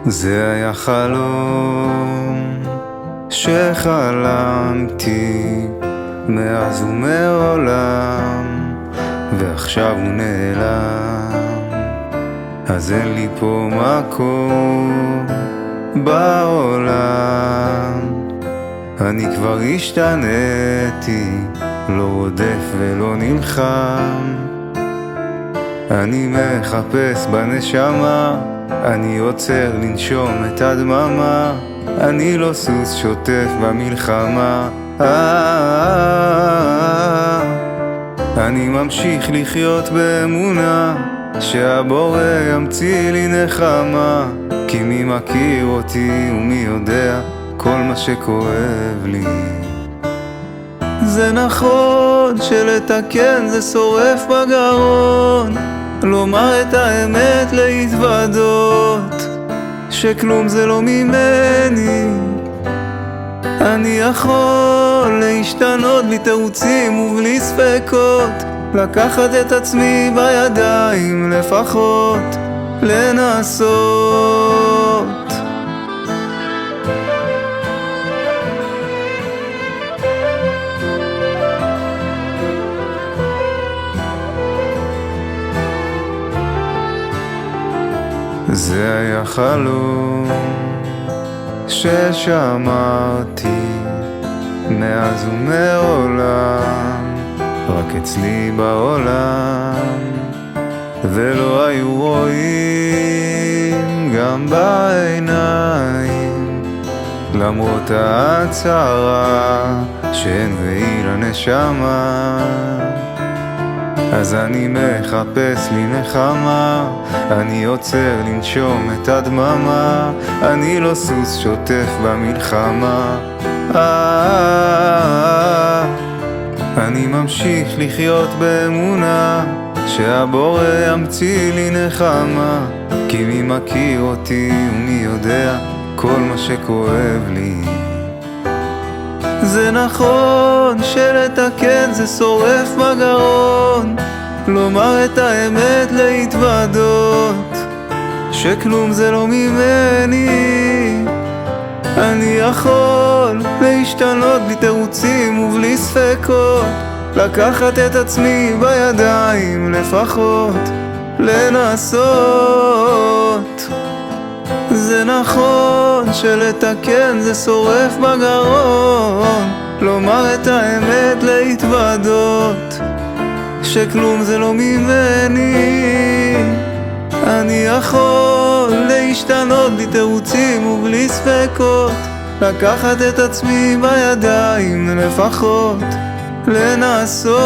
זה היה חלום שחלמתי מאז ומעולם, ועכשיו הוא נעלם. אז אין לי פה מקום בעולם, אני כבר השתניתי, לא רודף ולא נלחם. אני מחפש בנשמה, אני עוצר לנשום את הדממה, אני לא סוס שוטף במלחמה. אני ממשיך לחיות באמונה שהבורא ימציא לי נחמה, כי מי מכיר אותי ומי יודע כל מה שכואב לי. זה נכון שלתקן זה שורף בגרון, לומר את האמת להתוודות שכלום זה לא ממני. אני יכול להשתנות בלי תירוצים ובלי ספקות, לקחת את עצמי בידיים, לפחות לנסות. זה היה חלום ששמרתי מאז ומעולם, רק אצלי בעולם, ולא היו רואים גם בעיניים, למרות ההצהרה שאין ואי לנשמה. אז אני מחפש לי נחמה, אני עוצר לנשום את הדממה, אני לא סוס שוטף במלחמה. אני ממשיך לחיות באמונה שהבורא ימציא לי נחמה, כי מי מכיר אותי ומי יודע כל מה שכואב לי. זה נכון שלתקן זה שורף בגרון, לומר את האמת להתוודות שכלום זה לא ממני. אני יכול להשתנות בלי תירוצים ובלי ספקות, לקחת את עצמי בידיים, לפחות לנסות. זה נכון שלתקן זה שורף בגרון, לומר את האמת להתוודות שכלום זה לא ממני. אני יכול להשתנות בלי תירוצים ובלי ספקות, לקחת את עצמי בידיים, לפחות לנסות.